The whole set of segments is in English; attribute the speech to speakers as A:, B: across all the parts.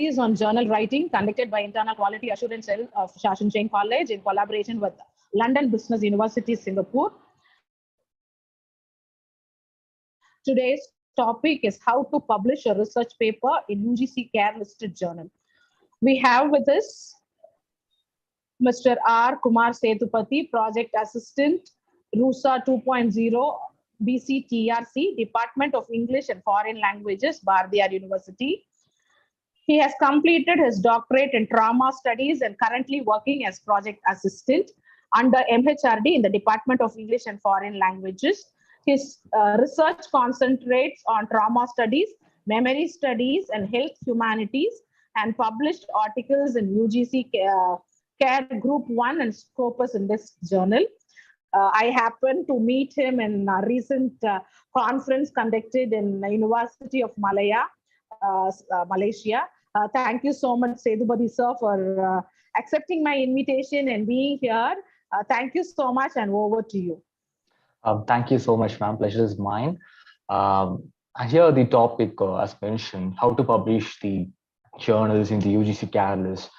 A: Is on journal writing conducted by Internal Quality Assurance Cell of Shashan Jain College in collaboration with London Business University, Singapore. Today's topic is how to publish a research paper in UGC CARE listed journal. We have with us Mr. R. Kumar Setupati, Project Assistant, RUSA 2.0, BCTRC, Department of English and Foreign Languages, Bardiyar University. He has completed his doctorate in trauma studies and currently working as project assistant under MHRD in the Department of English and Foreign Languages. His research concentrates on trauma studies, memory studies, and health humanities, and published articles in UGC CARE Group 1 and Scopus in this journal. I happened to meet him in a recent conference conducted in the University of Malaya, Malaysia. Thank you so much, Setupati sir, for accepting my invitation and being here. Thank you so much, and over to you.
B: Thank you so much, ma'am. Pleasure is mine. Here the topic, as mentioned, how to publish the journals in the UGC CARE list.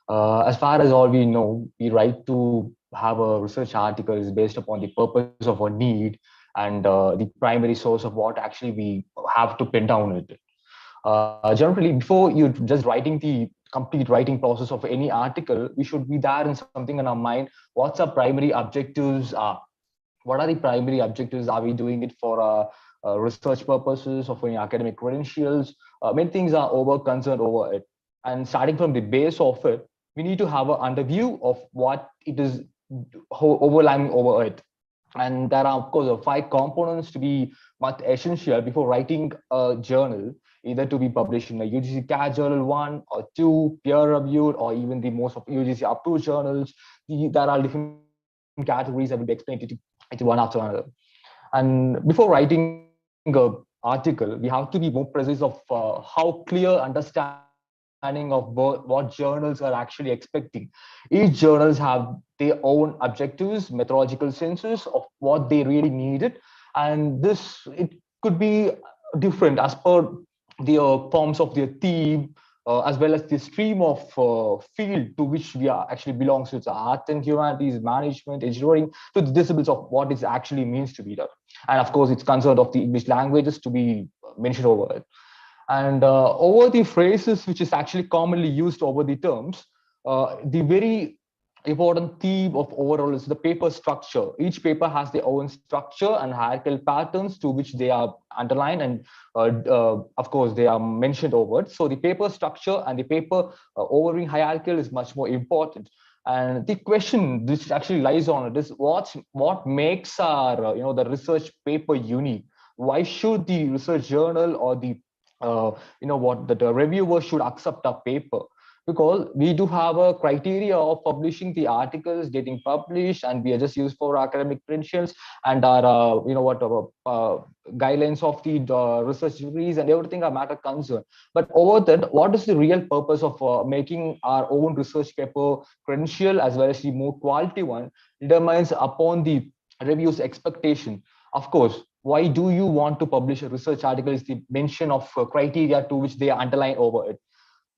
B: As far as all we know, we write to have a research article is based upon the purpose of our need and the primary source of what actually we have to pin down it. Generally, before you just writing the complete writing process of any article, we should be there in something in our mind. What's our primary objectives are? What are the primary objectives? Are we doing it for research purposes or for any academic credentials? Many things are over concerned over it. And starting from the base of it, we need to have an underview of what it is overlying over it. And there are, of course, 5 components to be much essential before writing a journal, either to be published in the UGC CARE Journal 1 or 2, peer-reviewed, or even the most of UGC approved journals. There are different categories that will be explained to one after another. And before writing an article, we have to be more precise of how clear understanding of what journals are actually expecting. Each journals have their own objectives, methodological senses of what they really needed, and it could be different as per the forms of their theme, as well as the stream of field to which we are actually belongs to. It's art and humanities, management, engineering, to the disciplines of what it actually means to be done. And of course, it's concerned of the English languages to be mentioned over it. And over the phrases which is actually commonly used over the terms, the very important theme of overall is the paper structure. Each paper has their own structure and hierarchical patterns to which they are underlined, and of course they are mentioned over it. So the paper structure and the paper overview hierarchical is much more important. And the question which actually lies on it is what makes our the research paper unique? Why should the research journal or the the reviewer should accept a paper? Because we do have a criteria of publishing the articles getting published, and we are just used for academic credentials and our guidelines of the research degrees and everything are matter concern. But over that, what is the real purpose of making our own research paper credential as well as the more quality one determines upon the reviews expectation. Of course, why do you want to publish a research article is the mention of criteria to which they underline over it.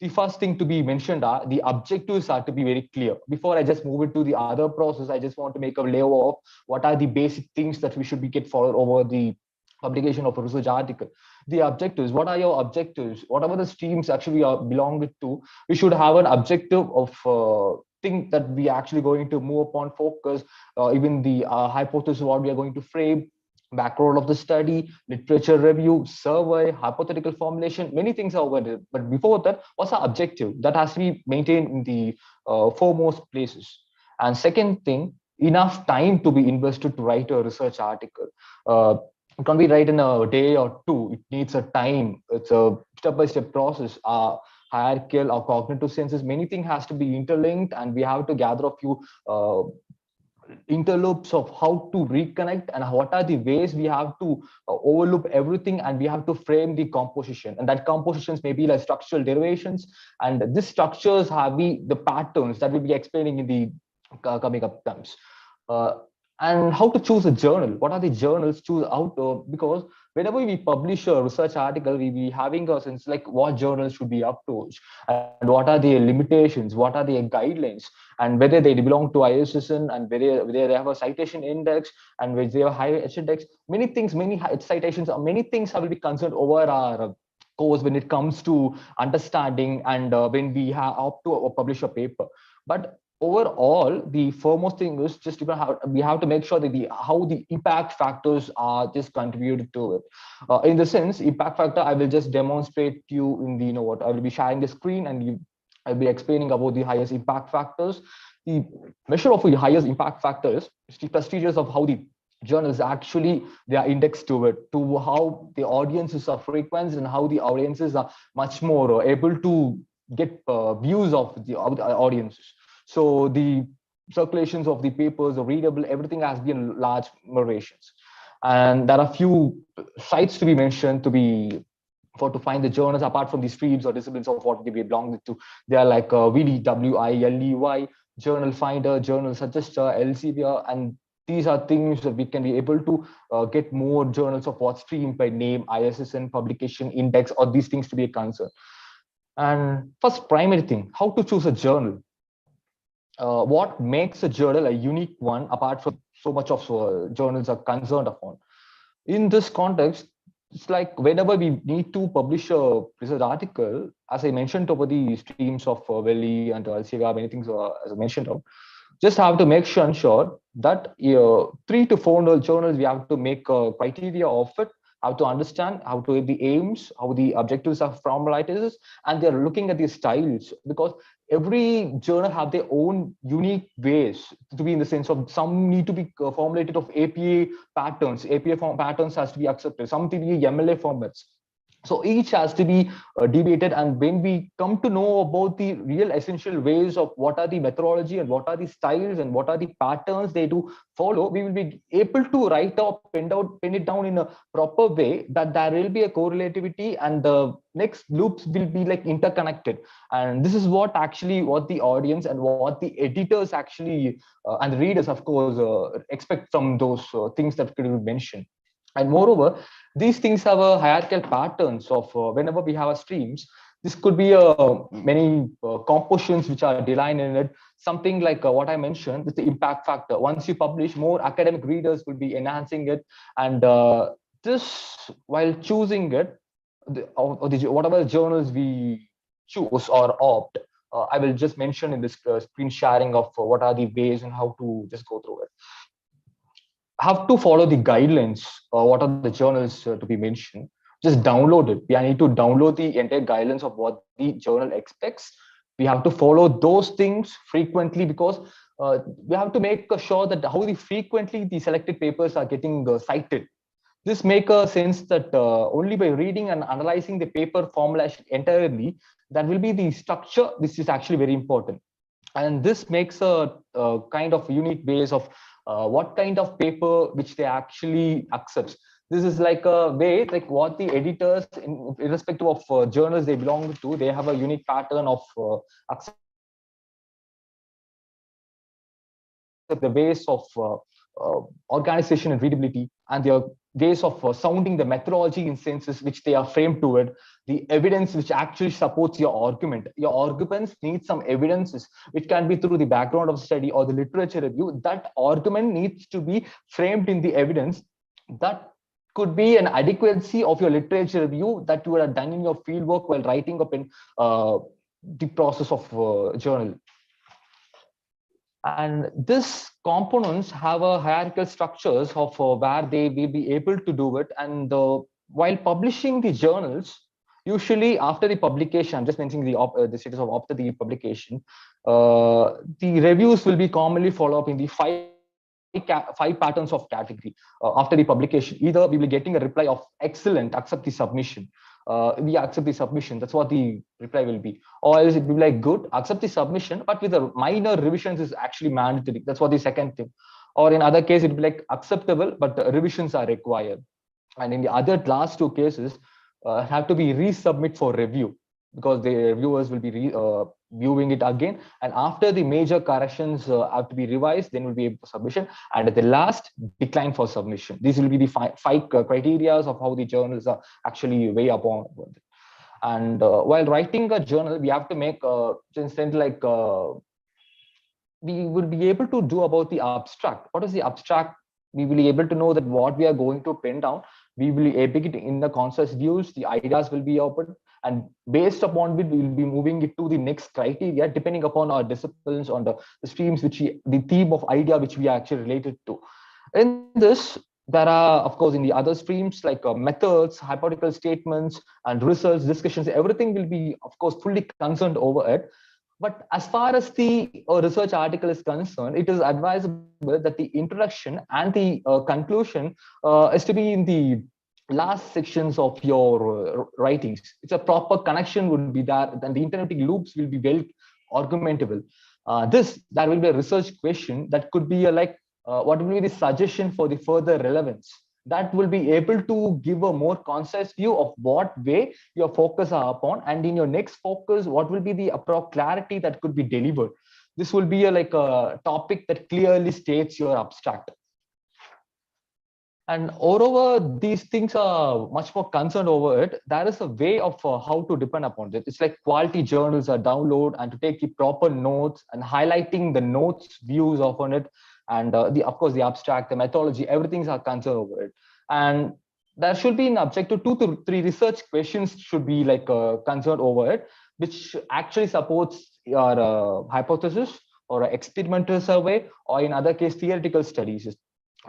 B: The first thing to be mentioned are the objectives are to be very clear. Before I just move it to the other process, I just want to make a layout of what are the basic things that we should be get followed over the publication of a research article. The objectives, what are your objectives? Whatever the streams actually are belong to, we should have an objective of thing that we actually going to move upon focus, even the hypothesis what we are going to frame, background of the study, literature review, survey, hypothetical formulation, many things are over there. But before that, what's our objective? That has to be maintained in the foremost places. And second thing, enough time to be invested to write a research article. It can't be write in a day or two. It needs a time. It's a step-by-step process. Hierarchical or cognitive senses, many things has to be interlinked, and we have to gather a few interloops of how to reconnect and what are the ways we have to overlook everything, and we have to frame the composition, and that compositions may be like structural derivations, and these structures have the patterns that we'll be explaining in the coming up times. uh, and how to choose a journal, what are the journals choose out because whenever we publish a research article, we be having a sense like what journals should be approached and what are the limitations, what are the guidelines, and whether they belong to ISSN, and whether they have a citation index and whether they have a high H index. Many things, many citations, or many things will be concerned over our course when it comes to understanding and when we have up to publish a paper. But overall, the foremost thing is just we have to make sure that how the impact factors are just contributed to it. In the sense, impact factor, I will just demonstrate to you in the I will be sharing the screen, and I'll be explaining about the highest impact factors. The measure of the highest impact factors is the prestigious of how the journals actually they are indexed to it, to how the audiences are frequent and how the audiences are much more able to get views of the audiences. So the circulations of the papers are readable, everything has been large narrations. And there are few sites to be mentioned to find the journals apart from the streams or disciplines of what they belong to. They are like VDWILEY, Journal Finder, Journal Suggester, Elsevier, and these are things that we can be able to get more journals of what stream by name, ISSN, publication index, or these things to be a concern. And first primary thing, how to choose a journal. What makes a journal a unique one apart from so much of journals are concerned upon? In this context, it's like whenever we need to publish a research article, as I mentioned over the streams of Valley and Elsevier, many things as I mentioned of, just have to make sure that 3 to 4 journals we have to make a criteria of it, how to understand how to the aims, how the objectives are formalized, and they're looking at the styles, because every journal have their own unique ways to be, in the sense of some need to be formulated of APA patterns. APA patterns has to be accepted, some to be MLA formats. So each has to be debated, and when we come to know about the real essential ways of what are the methodology and what are the styles and what are the patterns they do follow, we will be able to write or pen it down in a proper way, that there will be a correlativity and the next loops will be like interconnected. And this is what the audience and what the editors actually and the readers of course expect from those things that could be mentioned. And moreover, these things have a hierarchical patterns of whenever we have a streams, this could be many compositions which are designed in it. Something like what I mentioned is the impact factor. Once you publish, more academic readers will be enhancing it. And this, while choosing it, whatever journals we choose or opt, I will just mention in this screen sharing of what are the ways and how to just go through it. Have to follow the guidelines. What are the journals to be mentioned? Just download it. We need to download the entire guidelines of what the journal expects. We have to follow those things frequently, because we have to make sure that how the frequently the selected papers are getting cited. This make a sense that only by reading and analyzing the paper formulation entirely, that will be the structure. This is actually very important, and this makes a kind of unique ways of what kind of paper which they actually accept. This is like a way, like what the editors, irrespective of journals they belong to, they have a unique pattern of accept the ways of organization and readability, and their ways of sounding the methodology in senses which they are framed to it, the evidence which actually supports your argument. Your arguments need some evidences, which can be through the background of study or the literature review. That argument needs to be framed in the evidence. That could be an adequacy of your literature review that you would have done in your field work while writing up in the process of journal. And this components have a hierarchical structures of where they will be able to do it. And while publishing the journals, usually after the publication, I'm just mentioning the status of after the publication, the reviews will be commonly follow up in the five patterns of category. After the publication, either we will be getting a reply of excellent, accept the submission, we accept the submission, that's what the reply will be. Or else it will be like good, accept the submission, but with a minor revisions is actually mandatory. That's what the second thing. Or in other case, it will be like acceptable, but revisions are required. And in the other last two cases, have to be resubmit for review, because the reviewers will be viewing it again, and after the major corrections have to be revised, then will be a submission, and at the last, decline for submission. These will be the five criteria of how the journals are actually weigh upon. And while writing a journal, we have to make instant like we will be able to do about the abstract. What is the abstract? We will be able to know that what we are going to pen down. We will be able to in the concepts views, the ideas will be open, and based upon it, we will be moving it to the next criteria, depending upon our disciplines, on the streams which the theme of idea which we are actually related to. In this, there are, of course, in the other streams like methods, hypothetical statements, and results, discussions, everything will be, of course, fully concerned over it. But as far as the research article is concerned, it is advisable that the introduction and the conclusion is to be in the last sections of your writings. It's a proper connection would be there, then the internet loops will be well argumentable. There will be a research question that could be what will be the suggestion for the further relevance, that will be able to give a more concise view of what way your focus are upon, and in your next focus, what will be the appropriate clarity that could be delivered. This will be like a topic that clearly states your abstract. And moreover, these things are much more concerned over it. There is a way of how to depend upon it. It's like quality journals are download and to take the proper notes and highlighting the notes views upon it. And of course, the abstract, the methodology, everything's are concerned over it. And there should be an objective 2 to 3 research questions should be like concerned over it, which actually supports your hypothesis or experimental survey, or in other case, theoretical studies.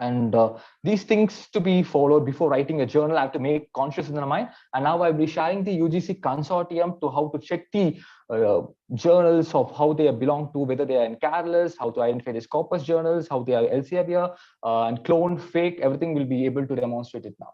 B: And these things to be followed before writing a journal. I have to make conscious in my mind. And now I'll be sharing the UGC consortium to how to check the journals of how they belong to, whether they are in Catalyst, how to identify the Scopus journals, how they are Elsevier, and clone, fake, everything will be able to demonstrate it now.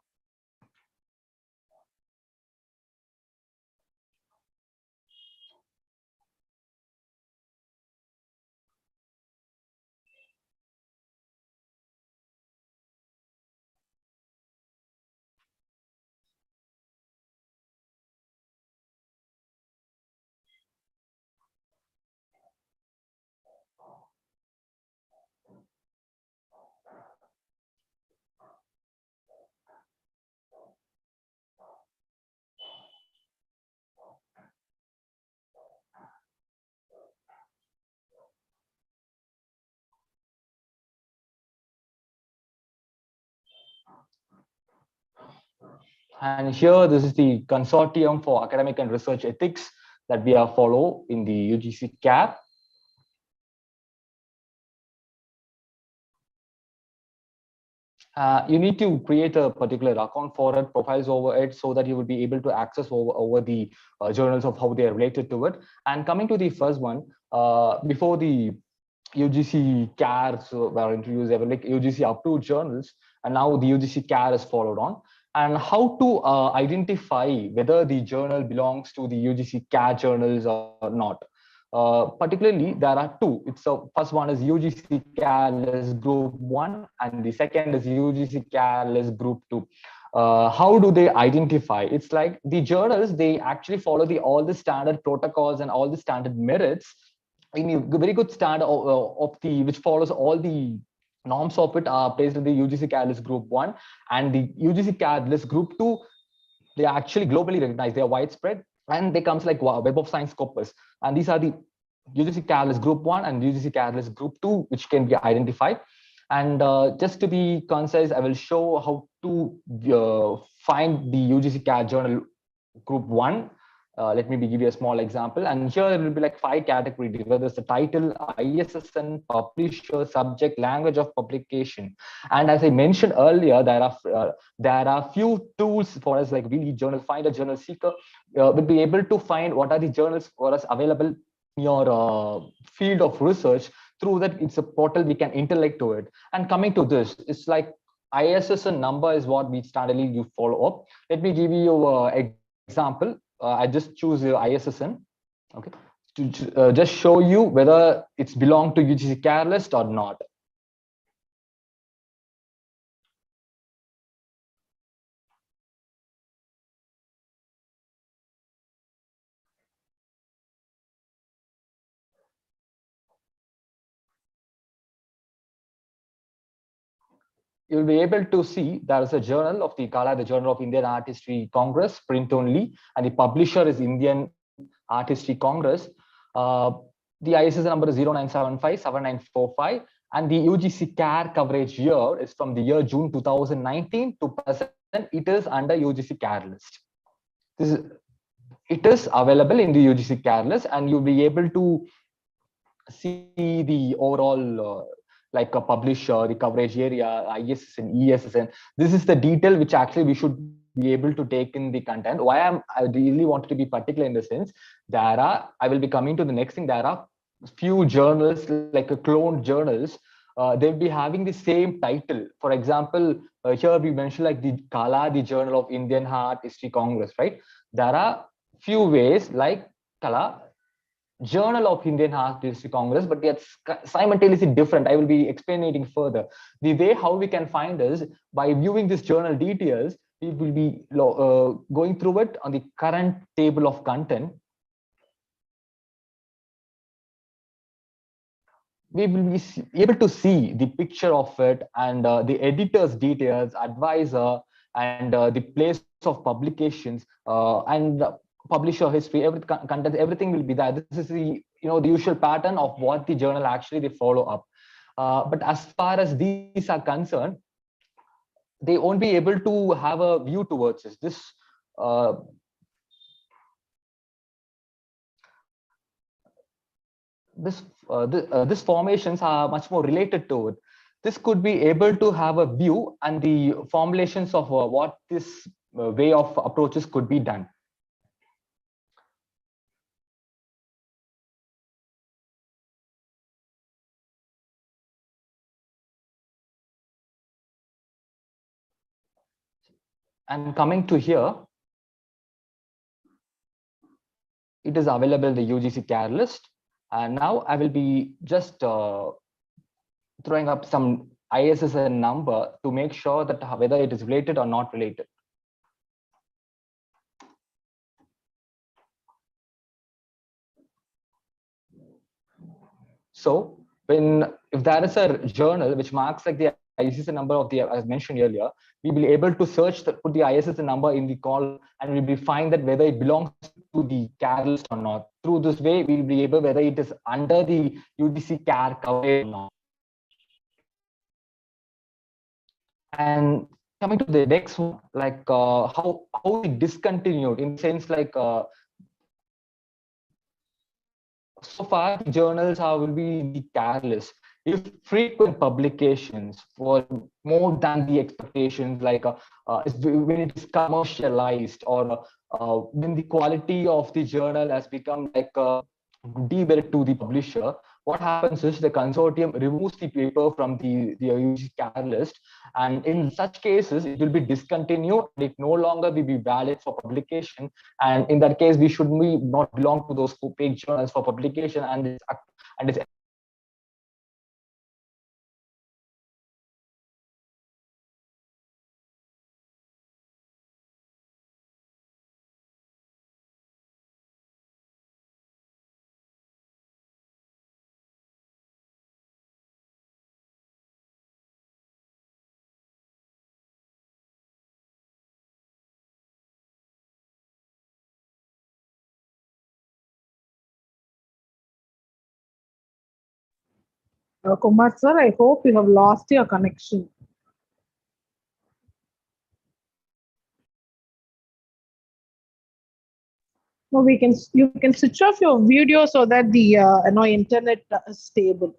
B: And here, this is the Consortium for Academic and Research Ethics. that we are follow in the UGC CAR. You need to create a particular account for it, profiles over it, so that you will be able to access over the journals of how they are related to it. And coming to the first one, before the UGC CARs were introduced, they were like UGC approved journals, and now the UGC CAR is followed on. And how to identify whether the journal belongs to the UGC CAR journals or not. Particularly, there are two. It's first one is UGC CAR list group 1, and the second is UGC CAR list group 2. How do they identify? It's like the journals, they actually follow all the standard protocols and all the standard merits in a very good standard of the which follows all the norms of it are placed in the UGC CAR list group 1, and the UGC CAR list group 2. They are actually globally recognized. They are widespread, and they comes like Web of Science corpus. And these are the UGC CAR list group 1 and UGC CAR list group 2, which can be identified. And just to be concise, I will show how to find the UGC CAR journal group 1. Let me give you a small example. And here it will be like 5 categories, whether it's the title, ISSN, publisher, subject, language of publication. And as I mentioned earlier, there are few tools for us, like VD Journal Finder, Journal Seeker, will be able to find what are the journals for us available in your field of research. Through that, it's a portal we can interact to it. And coming to this, it's like ISSN number is what we standardly you follow up. Let me give you an example. I just choose the ISSN, okay, to just show you whether it's belong to UGC CAR list or not. You'll be able to see there is a journal of the CALA, the Journal of Indian Art History Congress, print only, and the publisher is Indian Art History Congress. The ISSN number is 09757945, and the UGC CAR coverage year is from the year June 2019 to present. It is under UGC CAR list. It is available in the UGC CAR list, and you'll be able to see the overall like a publisher, the coverage area, ISSN, ESSN. This is the detail which actually we should be able to take in the content. Why I really wanted to be particular in the sense, I will be coming to the next thing. There are few journals, like a cloned journals, they'll be having the same title. For example, here we mentioned like the CALA, the Journal of Indian Art History Congress, right? There are few ways like CALA, Journal of Indian Art History Congress, but it's simultaneously different. I will be explaining further. The way how we can find is by viewing this journal details, we will be going through it on the current table of content. We will be able to see the picture of it and the editor's details, advisor, and the place of publications and publisher history, everything will be there. This is the the usual pattern of what the journal actually they follow up. But as far as these are concerned, they won't be able to have a view towards this. These formations are much more related to it. This could be able to have a view and the formulations of what this way of approaches could be done. And coming to here, it is available in the UGC CAR list. And now I will be just throwing up some ISSN number to make sure that whether it is related or not related. So if there is a journal which marks like the ISSN number of the, as mentioned earlier, we will be able to search put the ISSN number in the column, and we will find that whether it belongs to the CAR list or not. Through this way, we will be able whether it is under the UGC CAR coverage or not. And coming to the next one, like how it discontinued, in the sense like so far the journals will be careless. If frequent publications for more than the expectations, like when it is commercialized, or when the quality of the journal has become like debited to the publisher, what happens is the consortium removes the paper from the UGC CAR list, and in such cases it will be discontinued and it no longer will be valid for publication. And in that case, we should not belong to those paid journals for publication, and it's
A: Kumar sir, I hope you have lost your connection. No, you can switch off your video so that the internet is stable.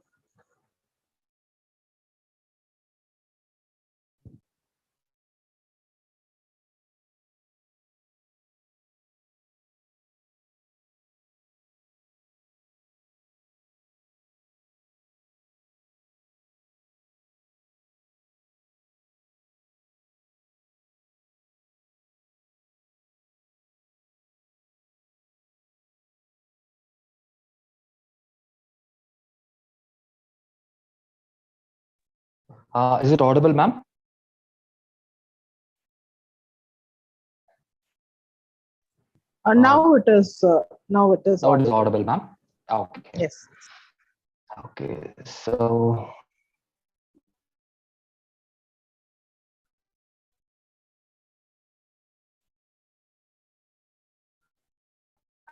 B: is it audible, ma'am?
A: Now it is. Now it is.
B: Now it is audible, ma'am. Okay.
A: Yes.
B: Okay. So.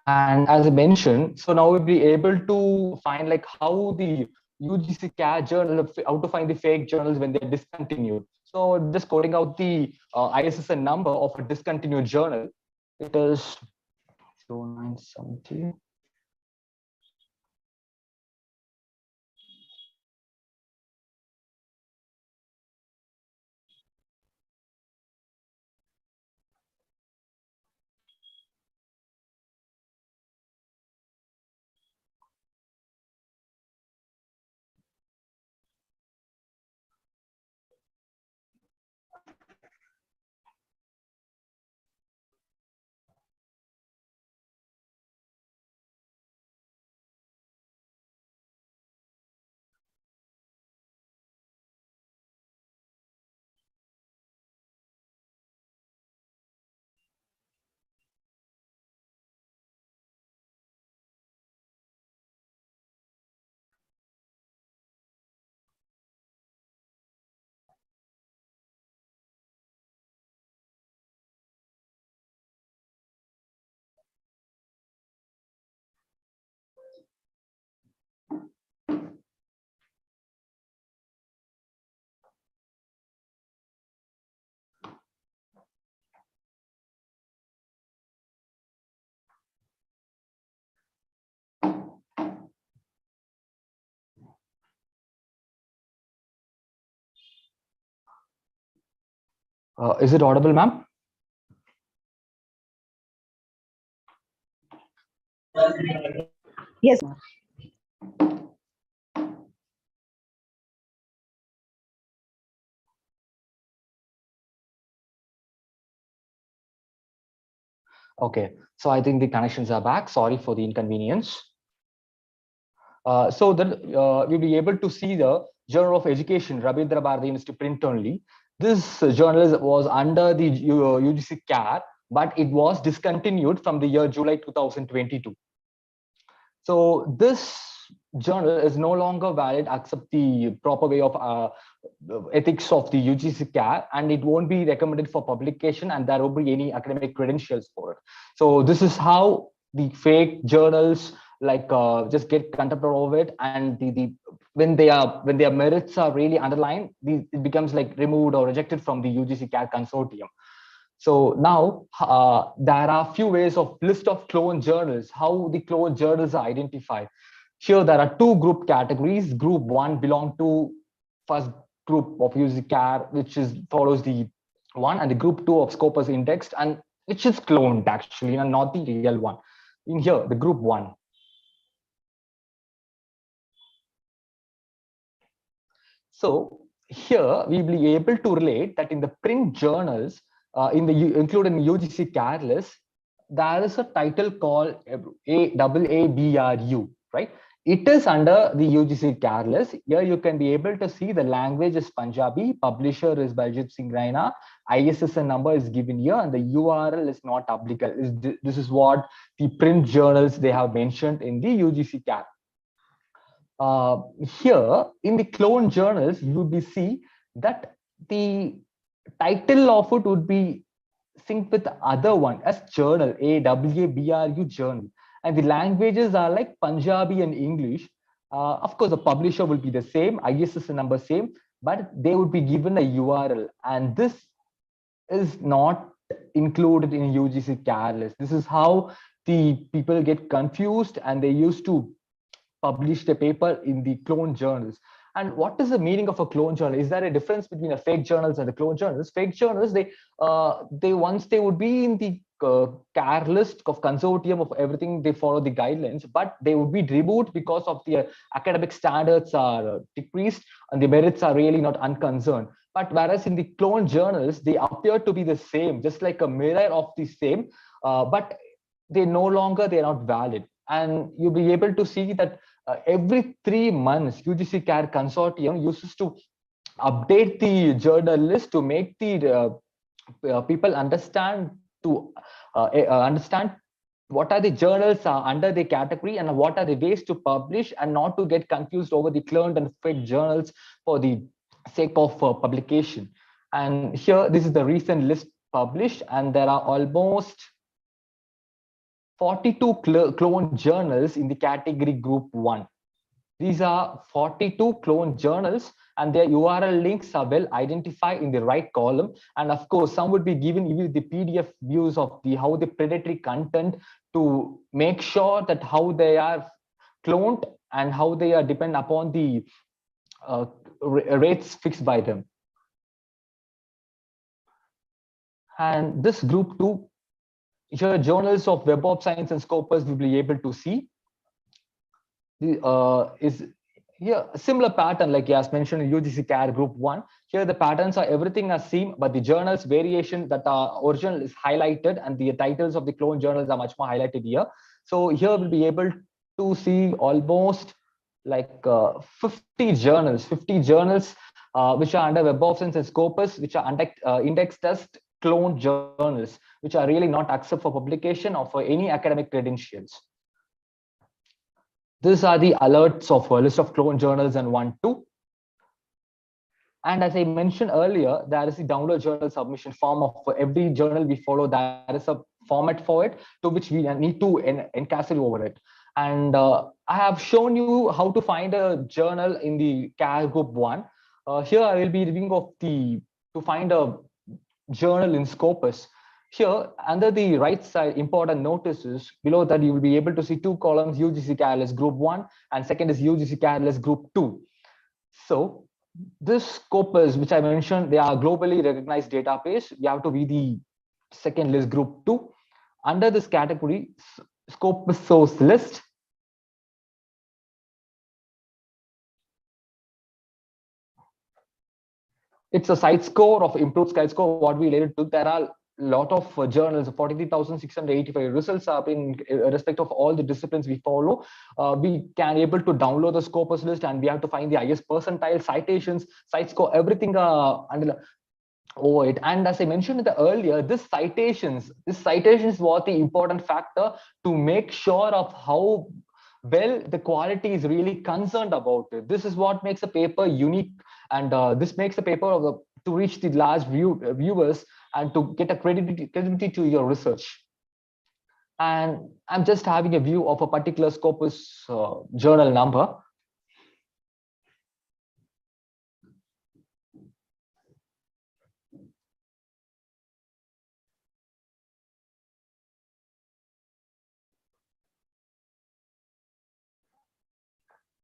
B: And as I mentioned, so now we'll be able to find like how the UGC CAR journal, how to find the fake journals when they're discontinued. So just quoting out the ISSN number of a discontinued journal, it is 0970. Is it audible, ma'am?
A: Yes.
B: Okay, so I think the connections are back. Sorry for the inconvenience. So then we'll be able to see the Journal of Education, Rabindra Bharati University print only. This journal was under the UGC CAR, but it was discontinued from the year July 2022. So this journal is no longer valid except the proper way of ethics of the UGC CAR, and it won't be recommended for publication, and there won't be any academic credentials for it. So this is how the fake journals like just get contempt of it, and when their merits are really underlined, it becomes like removed or rejected from the UGC CAR consortium. So now there are few ways of list of clone journals, how the clone journals are identified. Here there are two group categories. Group one belong to first group of UGC-CAR, which is follows the one, and the group two of Scopus indexed, and which is cloned actually, and not the real one. In here, the group one. So here we will be able to relate that in the print journals, included in UGC CAR list, there is a title called AABRU, right? It is under the UGC CAR list. Here you can be able to see the language is Punjabi, publisher is Baljit Singh Raina, ISSN number is given here, and the URL is not applicable. This is what the print journals they have mentioned in the UGC CAR. Here in the clone journals, you would be see that the title of it would be synced with the other one as journal, AWABRU journal, and the languages are like Punjabi and English. Of course, the publisher will be the same, ISSN number same, but they would be given a URL, and this is not included in UGC CAR list. This is how the people get confused, and they used to published a paper in the clone journals. And what is the meaning of a clone journal? Is there a difference between a fake journals and the clone journals? Fake journals, they once they would be in the CAR list of consortium of everything, they follow the guidelines, but they would be removed because of the academic standards are decreased and the merits are really not unconcerned. But whereas in the clone journals, they appear to be the same, just like a mirror of the same, but they no longer, they're not valid. And you'll be able to see that every 3 months, UGC CAR consortium uses to update the journal list to make the people understand understand what are the journals under the category and what are the ways to publish, and not to get confused over the cloned and fake journals for the sake of publication. And here, this is the recent list published, and there are almost 42 clone journals in the category group 1. These are 42 clone journals, and their URL links are well identified in the right column. And of course, some would be given you the PDF views of the how the predatory content to make sure that how they are cloned and how they are depend upon the rates fixed by them. And this group 2, here journals of Web of Science and Scopus will be able to see. Is here a similar pattern like as mentioned in UGC CAR group 1. Here the patterns are everything are same, but the journals variation that are original is highlighted, and the titles of the clone journals are much more highlighted here. So here we'll be able to see almost like 50 journals which are under Web of Science and Scopus, which are indexed as clone journals, which are really not accepted for publication or for any academic credentials. These are the alerts of a list of clone journals and 1, 2. And as I mentioned earlier, there is the download journal submission form of for every journal we follow. There is a format for it to which we need to encapsulate over it. And I have shown you how to find a journal in the CAR group 1. Here I will be reviewing of to find a journal in Scopus. Here, under the right side, important notices, below that you will be able to see 2 columns, UGC CAR list group 1, and second is UGC CAR list group 2. So this Scopus, which I mentioned, they are globally recognized database. You have to be the second list group 2. Under this category, Scopus source list, it's a site score of improved site score. What we related to, there are lot of journals, 43,685 results are in respect of all the disciplines we follow. We can able to download the Scopus list, and we have to find the highest percentile, citations, site score, everything under over it. And as I mentioned earlier, this citations was the important factor to make sure of how well the quality is really concerned about it. This is what makes a paper unique, and this makes a paper to reach the large viewers and to get a credibility to your research. And I'm just having a view of a particular Scopus journal number.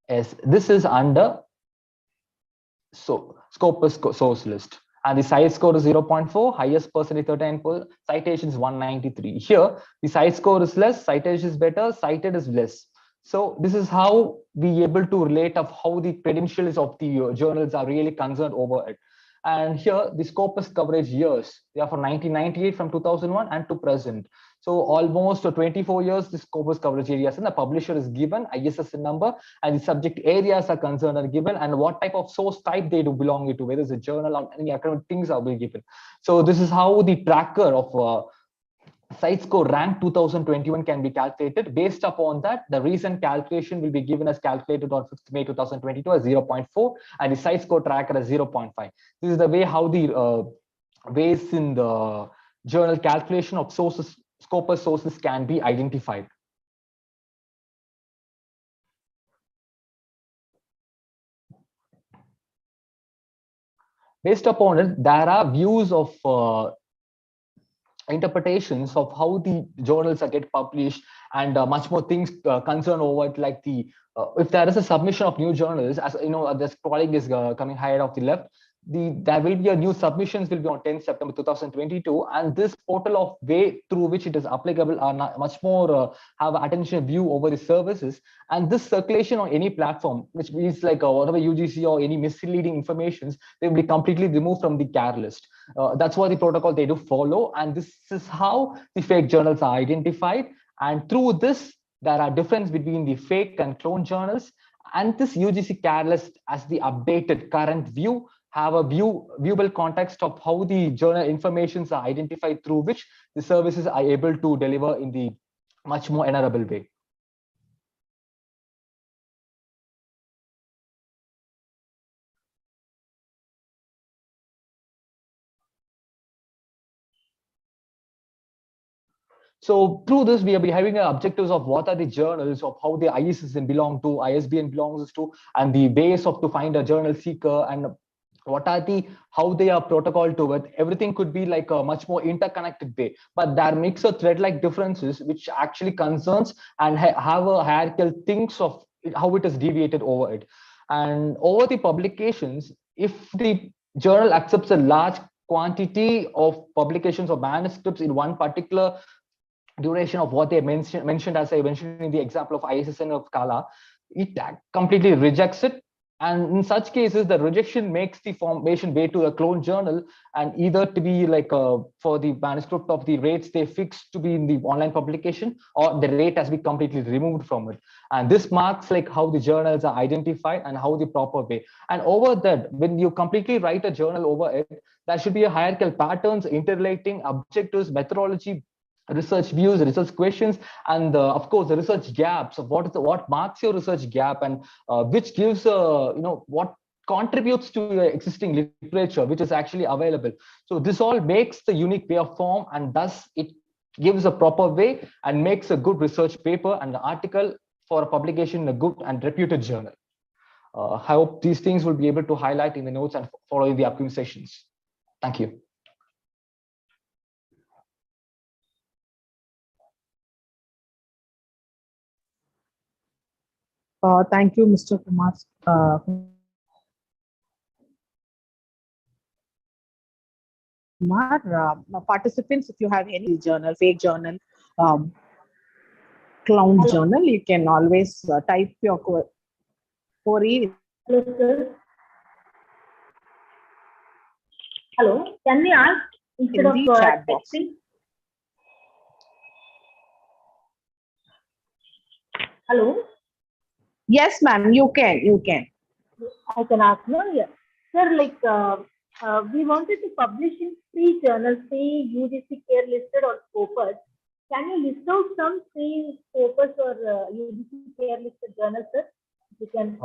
B: Yes, this is under Scopus source list. And the site score is 0.4, highest percentage 39%, citation is 193. Here, the site score is less, citation is better, cited is less. So this is how we able to relate of how the credentials of the journals are really concerned over it. And here, the Scopus coverage years, they are for 1998 from 2001 and to present. So almost 24 years, the Scopus coverage areas, and the publisher is given, ISSN number, and the subject areas are concerned are given, and what type of source type they do belong to, whether it's a journal or any academic things are being given. So this is how the tracker of CiteScore rank 2021 can be calculated. Based upon that, the recent calculation will be given as calculated on 5th May 2022 as 0.4, and the CiteScore tracker as 0.5. This is the way how the ways in the journal calculation of sources, Scopus sources can be identified. Based upon it, there are views of interpretations of how the journals are get published, and much more things concern over it, like the if there is a submission of new journals, as you know, this colleague is coming higher off the left, there will be a new submissions will be on 10th September 2022, and this portal of way through which it is applicable are not much more have attention view over the services, and this circulation on any platform, which means like whatever UGC or any misleading informations, they will be completely removed from the CARE list. That's what the protocol they do follow, and this is how the fake journals are identified. And through this, there are difference between the fake and clone journals, and this UGC CARE list as the updated current view have a viewable context of how the journal informations are identified, through which the services are able to deliver in the much more honorable way. So through this, we will be having objectives of what are the journals, of how the ISSN belong to, ISBN belongs to, and the ways of to find a journal seeker, and what are the how they are protocol to it. Everything could be like a much more interconnected way, but there makes a thread like differences which actually concerns and have a hierarchical things of how it is deviated over it. And over the publications, if the journal accepts a large quantity of publications or manuscripts in one particular duration of what they mentioned, as I mentioned in the example of ISSN of Kala, it completely rejects it. And in such cases, the rejection makes the formation way to a clone journal, and either to be like for the manuscript of the rates they fixed to be in the online publication, or the rate has been completely removed from it. And this marks like how the journals are identified and how the proper way. And over that, when you completely write a journal over it, there should be a hierarchical patterns, interrelating objectives, methodology, research views, research questions, and of course the research gaps of what marks your research gap, and which gives what contributes to your existing literature which is actually available. So this all makes the unique way of form, and thus it gives a proper way and makes a good research paper and article for a publication in a good and reputed journal. I hope these things will be able to highlight in the notes and following the upcoming sessions. Thank you.
A: Thank you, Mr. Kumar. Participants, if you have any journal, fake journal, clown journal, you can always type your query.
C: Hello, sir. Hello, can we ask instead of
A: chat box.
C: texting? Hello?
A: Yes, ma'am, you can.
C: I can ask now. Yeah. Sir, like we wanted to publish in free journals, say UGC CARE listed or Scopus. Can you list out some free Scopus or UGC CARE listed journals, sir? You can.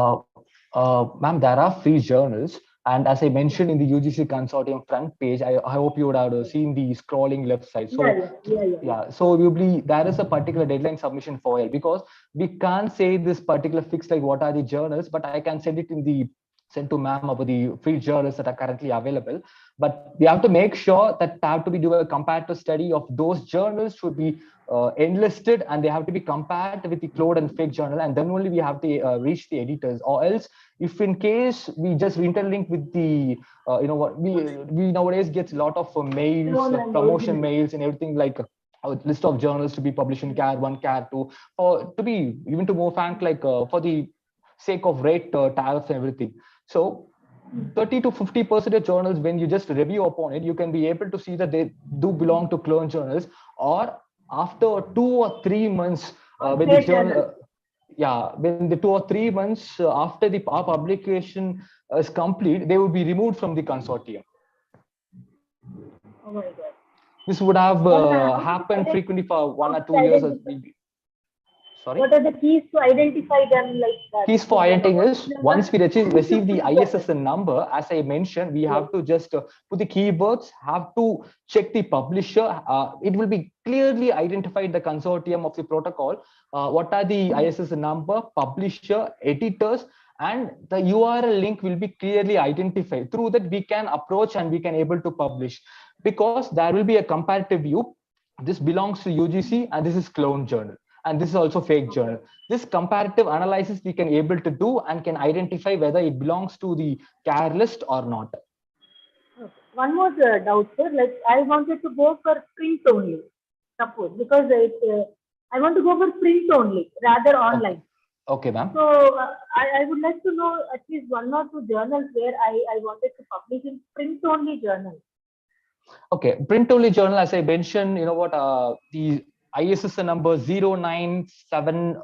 B: Ma'am, there are free journals. And as I mentioned in the UGC consortium front page, I hope you would have seen the scrolling left side. So yeah. So there is a particular deadline submission for it, because we can't say this particular fix like what are the journals, but I can send it in the send to ma'am about the free journals that are currently available. But we have to make sure that have to be do a comparative study of those journals should be enlisted, and they have to be compared with the cloned and fake journal, and then only we have to reach the editors. Or else, if in case we just interlink with the what we nowadays get a lot of mails, promotion mails and everything, like a list of journals to be published in CAR 1, CAR 2, or to be even to more frank, like for the sake of rate tariffs and everything. So 30 to 50% of journals, when you just review upon it, you can be able to see that they do belong to clone journals. Or after 2 or 3 months, when the journal, when the 2 or 3 months after the our publication is complete, they will be removed from the consortium.
C: Oh my God.
B: This would have happened frequently for 1 or 2 years. Sorry?
C: What are the keys to identify them like that?
B: Keys for identifying is, once we receive the ISSN number, as I mentioned, we have to just put the keywords, have to check the publisher. It will be clearly identified the consortium of the protocol. What are the ISSN number, publisher, editors, and the URL link will be clearly identified. Through that, we can approach and we can able to publish, because there will be a comparative view. This belongs to UGC and this is clone journal, and this is also fake journal. This comparative analysis we can able to do and can identify whether it belongs to the CAR list or not.
C: Okay. One more doubt, sir. Like, I wanted to go for print only, suppose, because I want to go for print only rather online.
B: Okay, ma'am.
C: So I would like to know at least 1 or 2 journals where I wanted to publish in print only journal.
B: Okay, print only journal, as I mentioned, the ISSN number 097,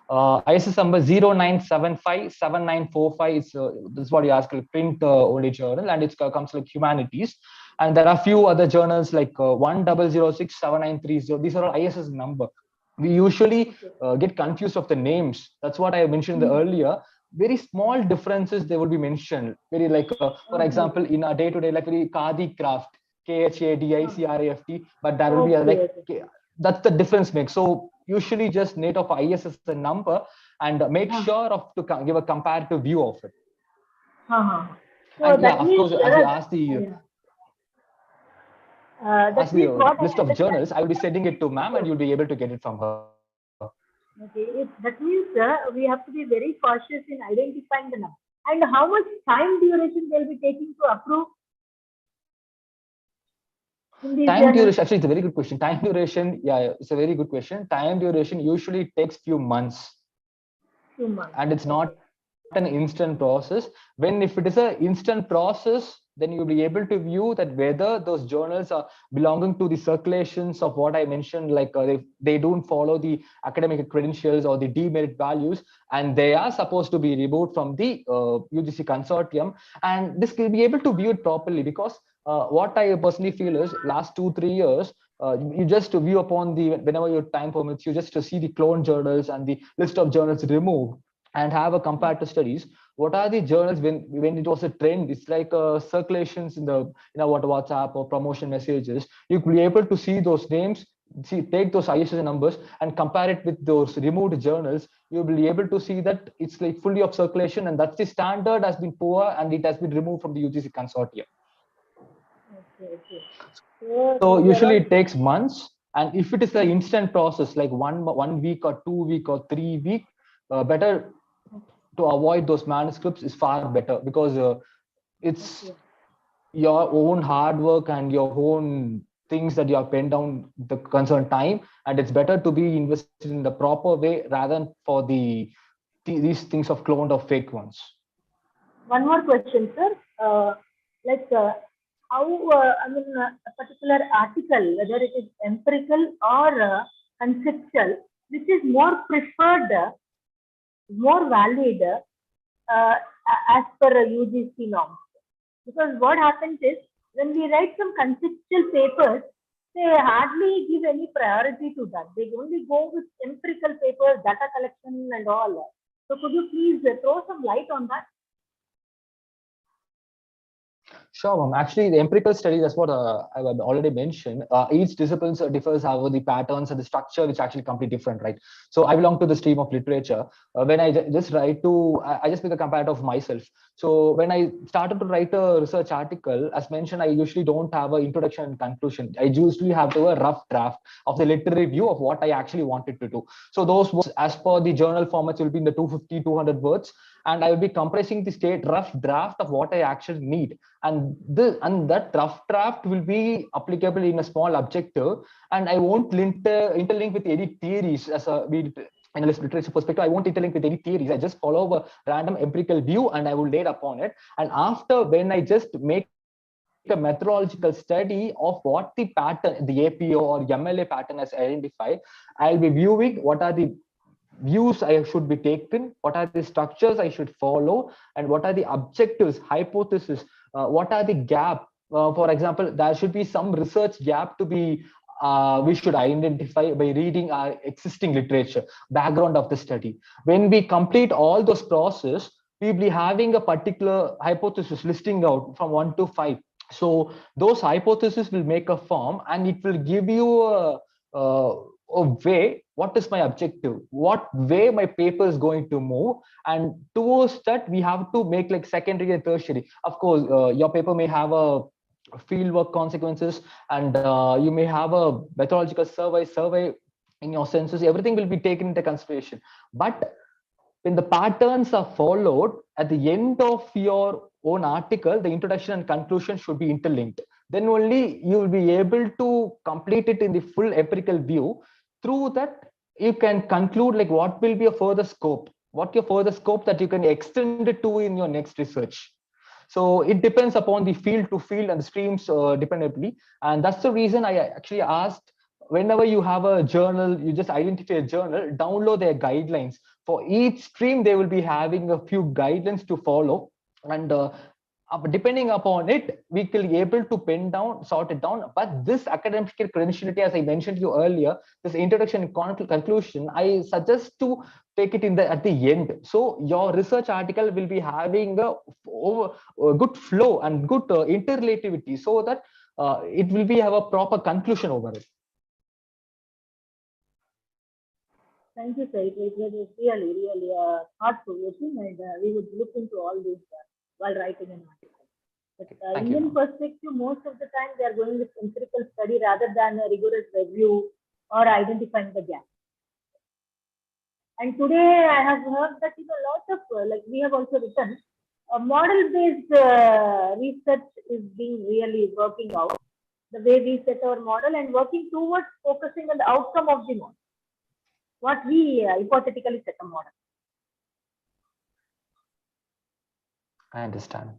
B: ISSN number 09757945 is this is what you ask, print only journal, and it comes like humanities. And there are a few other journals like 10067930. These are all ISSN number. We usually get confused of the names. That's what I mentioned earlier. Very small differences they will be mentioned. Very like, for example, in our day-to-day, like very Khadi craft, KHADICRAFT, but there will be that's the difference makes. So usually just need of ISSN number and make sure of to give a comparative view of it.
C: So
B: and yeah, of course, as you asked the as the list of journals, I will be sending it to ma'am, and you'll be able to get it from her.
C: Okay, that means we have to be very cautious in identifying the number. And how much time duration they'll be taking to approve?
B: Time duration, actually, it's a very good question. Time duration, yeah, it's a very good question. Time duration usually takes few months. And it's not an instant process. If it is an instant process, then you'll be able to view that whether those journals are belonging to the circulations of what I mentioned, like they don't follow the academic credentials or the demerit values, and they are supposed to be removed from the UGC consortium. And this will be able to view it properly, because what I personally feel is last 2-3 years, you just to view upon the, whenever your time permits, you just to see the clone journals and the list of journals removed and have a comparative studies. What are the journals when it was a trend? It's like circulations in the WhatsApp or promotion messages. You could be able to see those names, take those ISSN numbers and compare it with those removed journals. You'll be able to see that it's like fully of circulation, and that's the standard has been poor and it has been removed from the UGC consortium. So usually it takes months, and if it is an instant process like 1 week or 2 week or 3 week, better to avoid those manuscripts is far better, because it's your own hard work and your own things that you have penned down the concerned time, and it's better to be invested in the proper way rather than for these things of cloned or fake ones.
C: One more question, sir. How a particular article, whether it is empirical or conceptual, which is more preferred, more valid as per UGC norms? Because what happens is, when we write some conceptual papers, they hardly give any priority to that. They only go with empirical papers, data collection and all. So could you please throw some light on that?
B: Sure, ma'am. Actually, the empirical studies, that's what I've already mentioned. Each discipline differs how the patterns and the structure, which actually completely different, right? So I belong to the stream of literature. When I just write to, I just make a comparative of myself. So when I started to write a research article, as mentioned, I usually don't have an introduction and conclusion. I usually have to a rough draft of the literary view of what I actually wanted to do. So those words, as per the journal formats, will be in the 250, 200 words. And I will be compressing the state rough draft of what I actually need, and that rough draft will be applicable in a small objective, and I won't interlink with any theories as a in a literature perspective. I won't interlink with any theories. I just follow a random empirical view and I will lay upon it. And after, when I just make a methodological study of what the pattern, the APO or MLA pattern has identified, I'll be viewing what are the views I should be taken, what are the structures I should follow, and what are the objectives, hypothesis, what are the gap. For example, there should be some research gap to be we should identify by reading our existing literature, background of the study. When we complete all those process, we'll be having a particular hypothesis listing out from 1 to 5. So those hypotheses will make a form, and it will give you a way, what is my objective, what way my paper is going to move, and towards that we have to make like secondary and tertiary. Of course, your paper may have a fieldwork consequences, and you may have a methodological survey in your census. Everything will be taken into consideration. But when the patterns are followed, at the end of your own article, the introduction and conclusion should be interlinked. Then only you will be able to complete it in the full empirical view. Through that, you can conclude like what will be a further scope, what your further scope that you can extend it to in your next research. So it depends upon the field to field and streams dependably. And that's the reason I actually asked, whenever you have a journal, you just identify a journal, download their guidelines. For each stream, they will be having a few guidelines to follow. And depending upon it, we will be able to pin down, sort it down. But this academic credentiality, as I mentioned to you earlier, this introduction and conclusion, I suggest to take it in at the end. So your research article will be having a good flow and good interrelativity, so that it will be have a proper conclusion over it.
C: Thank you, sir. It was really thought-provoking, and we would look into all this while writing an article. But Indian perspective, most of the time they are going with empirical study rather than a rigorous review or identifying the gap. And today I have heard that a lot of, like we have also written, model-based research is being really working out. The way we set our model and working towards focusing on the outcome of the model. What we hypothetically set a model.
B: I understand.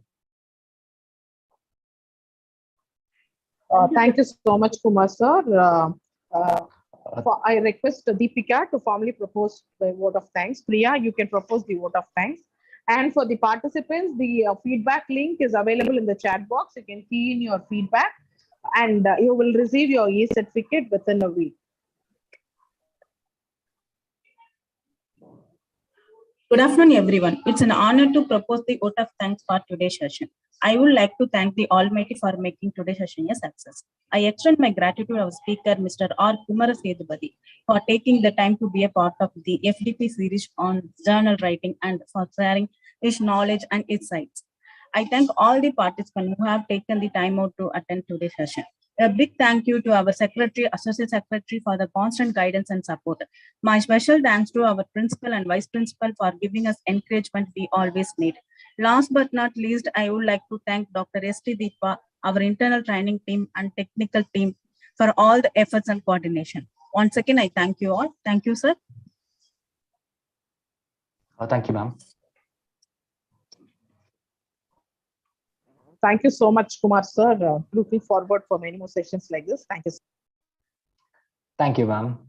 A: Thank you so much, Kumar sir. I request Deepika to formally propose the vote of thanks. Priya, you can propose the vote of thanks. And for the participants, the feedback link is available in the chat box. You can key in your feedback, and you will receive your e-certificate within a week.
D: Good afternoon, everyone. It's an honor to propose the vote of thanks for today's session. I would like to thank the Almighty for making today's session a success. I extend my gratitude to our speaker, Mr. R. Kumar Sethupathi, for taking the time to be a part of the FDP series on journal writing and for sharing his knowledge and insights. I thank all the participants who have taken the time out to attend today's session. A big thank you to our secretary, associate secretary for the constant guidance and support. My special thanks to our principal and vice principal for giving us encouragement we always need. Last but not least, I would like to thank Dr. S.T. Deepa, our internal training team and technical team for all the efforts and coordination. Once again, I thank you all. Thank you, sir.
B: Thank you, ma'am.
A: Thank you so much, Kumar sir. Looking forward for many more sessions like this. Thank you.
B: Thank you, ma'am.